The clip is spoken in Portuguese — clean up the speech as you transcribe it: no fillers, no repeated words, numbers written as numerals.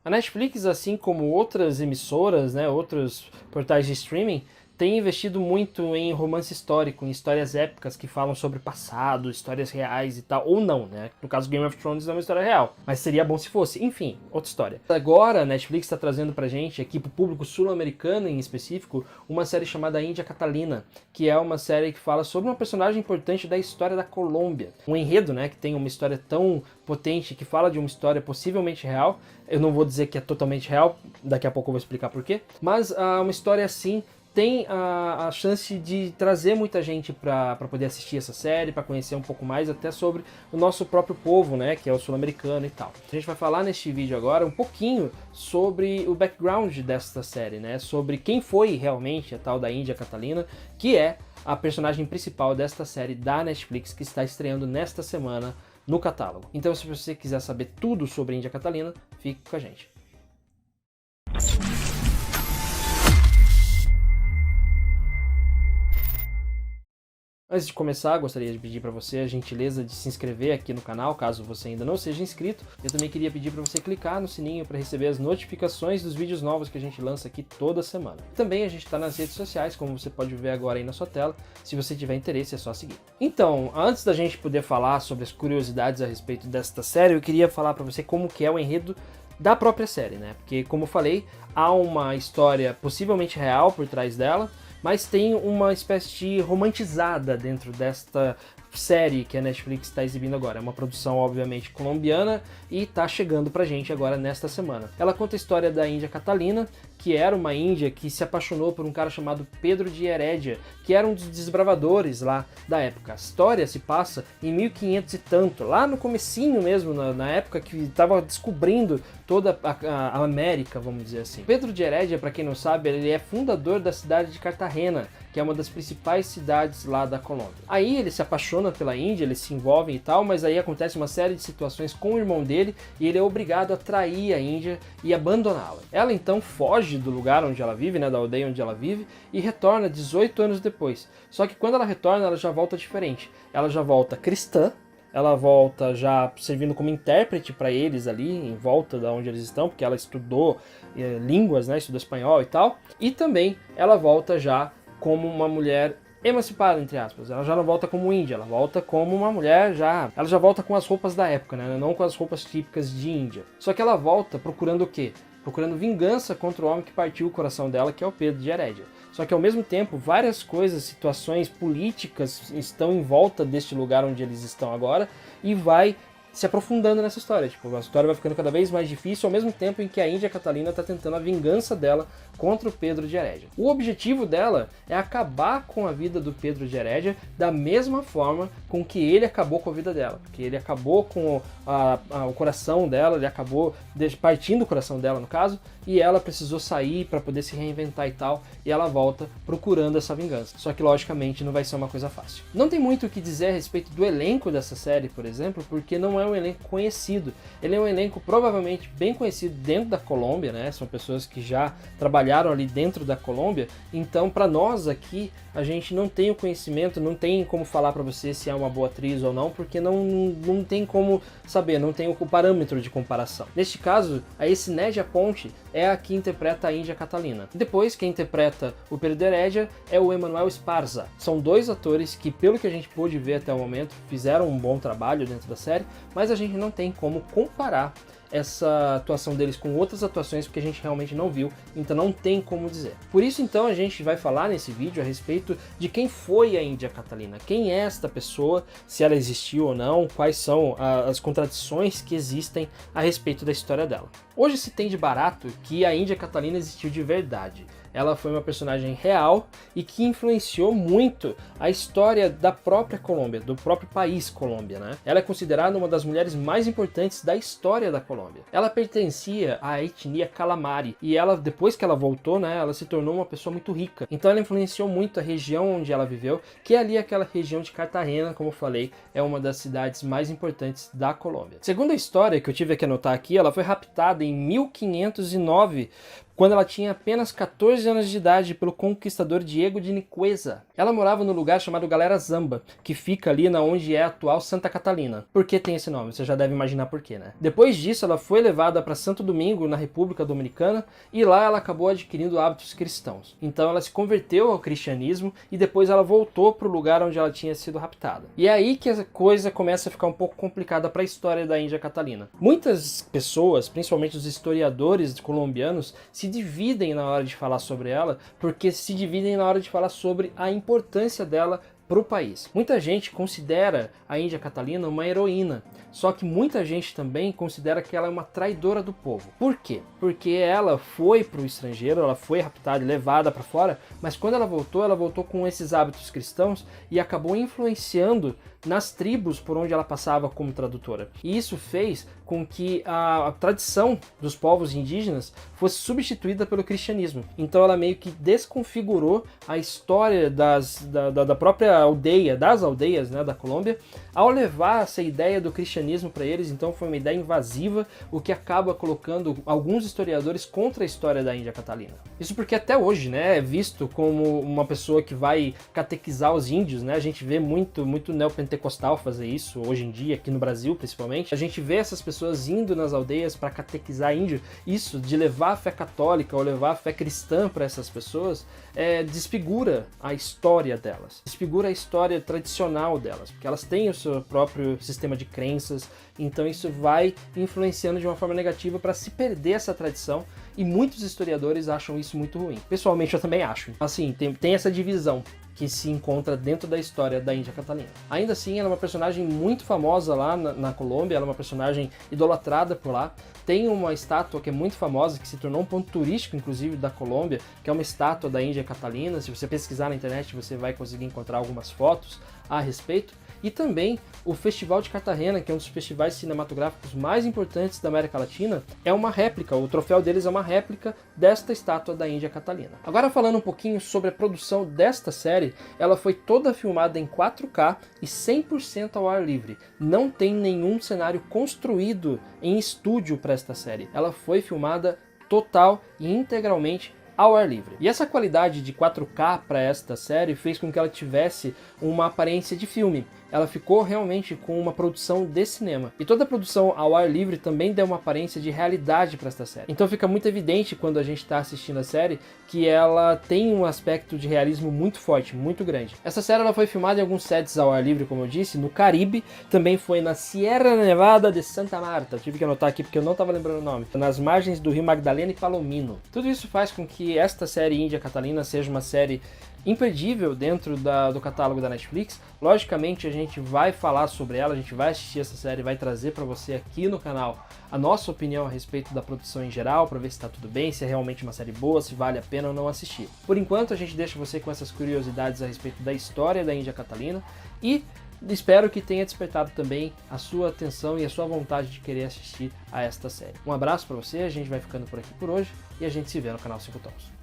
A Netflix, assim como outras emissoras, né, outros portais de streaming, tem investido muito em romance histórico, em histórias épicas que falam sobre passado, histórias reais e tal, ou não, né? No caso Game of Thrones é uma história real, mas seria bom se fosse. Enfim, outra história. Agora a Netflix está trazendo pra gente, aqui pro público sul-americano em específico, uma série chamada Índia Catalina, que é uma série que fala sobre uma personagem importante da história da Colômbia. Um enredo, né, que tem uma história tão potente, que fala de uma história possivelmente real. Eu não vou dizer que é totalmente real, daqui a pouco eu vou explicar por quê, mas uma história assim tem a chance de trazer muita gente para poder assistir essa série, para conhecer um pouco mais até sobre o nosso próprio povo, né, que é o sul-americano e tal. A gente vai falar neste vídeo agora um pouquinho sobre o background desta série, né, sobre quem foi realmente a tal da Índia Catalina, que é a personagem principal desta série da Netflix que está estreando nesta semana no catálogo. Então, se você quiser saber tudo sobre a Índia Catalina, fique com a gente. Antes de começar, gostaria de pedir para você a gentileza de se inscrever aqui no canal, caso você ainda não seja inscrito. Eu também queria pedir para você clicar no sininho para receber as notificações dos vídeos novos que a gente lança aqui toda semana. Também a gente está nas redes sociais, como você pode ver agora aí na sua tela. Se você tiver interesse, é só seguir. Então, antes da gente poder falar sobre as curiosidades a respeito desta série, eu queria falar para você como que é o enredo da própria série, né? Porque, como eu falei, há uma história possivelmente real por trás dela, mas tem uma espécie de romantizada dentro desta série que a Netflix está exibindo agora. É uma produção, obviamente, colombiana e está chegando pra gente agora nesta semana. Ela conta a história da Índia Catalina, que era uma índia que se apaixonou por um cara chamado Pedro de Heredia, que era um dos desbravadores lá da época. A história se passa em 1500 e tanto, lá no comecinho mesmo, na época que estava descobrindo toda a América, vamos dizer assim. Pedro de Heredia, para quem não sabe, ele é fundador da cidade de Cartagena, que é uma das principais cidades lá da Colômbia. Aí ele se apaixona pela Índia, eles se envolvem e tal, mas aí acontece uma série de situações com o irmão dele e ele é obrigado a trair a Índia e abandoná-la. Ela então foge do lugar onde ela vive, né, da aldeia onde ela vive, e retorna 18 anos depois. Só que quando ela retorna, ela já volta diferente. Ela já volta cristã, ela volta já servindo como intérprete para eles ali, em volta da onde eles estão, porque ela estudou línguas, né, estudou espanhol e tal, e também ela volta já como uma mulher emancipada, entre aspas. Ela já não volta como índia, ela volta como uma mulher já... Ela já volta com as roupas da época, né? Não com as roupas típicas de Índia. Só que ela volta procurando o quê? Procurando vingança contra o homem que partiu o coração dela, que é o Pedro de Heredia. Só que ao mesmo tempo, várias coisas, situações políticas estão em volta deste lugar onde eles estão agora e vai se aprofundando nessa história. Tipo, a história vai ficando cada vez mais difícil ao mesmo tempo em que a Índia Catalina está tentando a vingança dela contra o Pedro de Heredia. O objetivo dela é acabar com a vida do Pedro de Heredia da mesma forma com que ele acabou com a vida dela. Porque ele acabou com o coração dela, ele acabou partindo o coração dela, no caso, e ela precisou sair para poder se reinventar e tal, e ela volta procurando essa vingança. Só que, logicamente, não vai ser uma coisa fácil. Não tem muito o que dizer a respeito do elenco dessa série, por exemplo, porque não é um elenco conhecido. Ele é um elenco provavelmente bem conhecido dentro da Colômbia, né? São pessoas que já trabalharam ali dentro da Colômbia, então para nós aqui, a gente não tem o conhecimento, não tem como falar para você se é uma boa atriz ou não, porque não tem como saber, não tem o parâmetro de comparação. Neste caso, a Esnédia Ponte é a que interpreta a Índia Catalina. Depois, quem interpreta o Pedro de Heredia é o Emanuel Esparza. São dois atores que, pelo que a gente pôde ver até o momento, fizeram um bom trabalho dentro da série, mas a gente não tem como comparar essa atuação deles com outras atuações porque a gente realmente não viu, então não tem como dizer. Por isso então a gente vai falar nesse vídeo a respeito de quem foi a Índia Catalina, quem é esta pessoa, se ela existiu ou não, quais são as contradições que existem a respeito da história dela. Hoje se tem de barato que a Índia Catalina existiu de verdade. Ela foi uma personagem real e que influenciou muito a história da própria Colômbia, do próprio país Colômbia, né? Ela é considerada uma das mulheres mais importantes da história da Colômbia. Ela pertencia à etnia Calamari e ela, depois que ela voltou, né, ela se tornou uma pessoa muito rica. Então ela influenciou muito a região onde ela viveu, que é ali aquela região de Cartagena, como eu falei, é uma das cidades mais importantes da Colômbia. Segundo a história que eu tive que anotar aqui, ela foi raptada em 1509 quando ela tinha apenas 14 anos de idade, pelo conquistador Diego de Nicueza. Ela morava no lugar chamado Galera Zamba, que fica ali na onde é a atual Santa Catalina. Por que tem esse nome? Você já deve imaginar por quê, né? Depois disso, ela foi levada para Santo Domingo, na República Dominicana, e lá ela acabou adquirindo hábitos cristãos. Então ela se converteu ao cristianismo e depois ela voltou para o lugar onde ela tinha sido raptada. E é aí que a coisa começa a ficar um pouco complicada para a história da Índia Catalina. Muitas pessoas, principalmente os historiadores colombianos, se dividem na hora de falar sobre ela, porque se dividem na hora de falar sobre a importância dela para o país. Muita gente considera a Índia Catalina uma heroína, só que muita gente também considera que ela é uma traidora do povo. Por quê? Porque ela foi para o estrangeiro, ela foi raptada e levada para fora, mas quando ela voltou com esses hábitos cristãos e acabou influenciando nas tribos por onde ela passava como tradutora. E isso fez com que a tradição dos povos indígenas fosse substituída pelo cristianismo. Então ela meio que desconfigurou a história da própria aldeia, das aldeias, né, da Colômbia, ao levar essa ideia do cristianismo para eles. Então foi uma ideia invasiva, o que acaba colocando alguns historiadores contra a história da Índia Catalina. Isso porque até hoje, né, é visto como uma pessoa que vai catequizar os índios, né? A gente vê muito neopentecostal fazer isso hoje em dia, aqui no Brasil principalmente. A gente vê essas pessoas indo nas aldeias para catequizar índio. Isso de levar a fé católica ou levar a fé cristã para essas pessoas desfigura a história delas, desfigura a história tradicional delas, porque elas têm o seu próprio sistema de crenças. Então isso vai influenciando de uma forma negativa para se perder essa tradição, e muitos historiadores acham isso muito ruim. Pessoalmente eu também acho. Assim, tem essa divisão que se encontra dentro da história da Índia Catalina. Ainda assim, ela é uma personagem muito famosa lá na Colômbia, ela é uma personagem idolatrada por lá. Tem uma estátua que é muito famosa, que se tornou um ponto turístico, inclusive, da Colômbia, que é uma estátua da Índia Catalina. Se você pesquisar na internet, você vai conseguir encontrar algumas fotos a respeito. E também o Festival de Cartagena, que é um dos festivais cinematográficos mais importantes da América Latina, é uma réplica, o troféu deles é uma réplica desta estátua da Índia Catalina. Agora falando um pouquinho sobre a produção desta série, ela foi toda filmada em 4K e 100% ao ar livre. Não tem nenhum cenário construído em estúdio para esta série. Ela foi filmada total e integralmente ao ar livre. E essa qualidade de 4K para esta série fez com que ela tivesse uma aparência de filme. Ela ficou realmente com uma produção de cinema. E toda a produção ao ar livre também deu uma aparência de realidade para esta série. Então fica muito evidente quando a gente está assistindo a série que ela tem um aspecto de realismo muito forte, muito grande. Essa série ela foi filmada em alguns sets ao ar livre, como eu disse, no Caribe, também foi na Sierra Nevada de Santa Marta. Eu tive que anotar aqui porque eu não estava lembrando o nome. Nas margens do rio Magdalena e Palomino. Tudo isso faz com que esta série Índia Catalina seja uma série imperdível dentro do catálogo da Netflix. Logicamente a gente vai falar sobre ela, a gente vai assistir essa série, vai trazer para você aqui no canal a nossa opinião a respeito da produção em geral, para ver se está tudo bem, se é realmente uma série boa, se vale a pena ou não assistir. Por enquanto a gente deixa você com essas curiosidades a respeito da história da Índia Catalina e espero que tenha despertado também a sua atenção e a sua vontade de querer assistir a esta série. Um abraço para você, a gente vai ficando por aqui por hoje e a gente se vê no canal 5 Tons.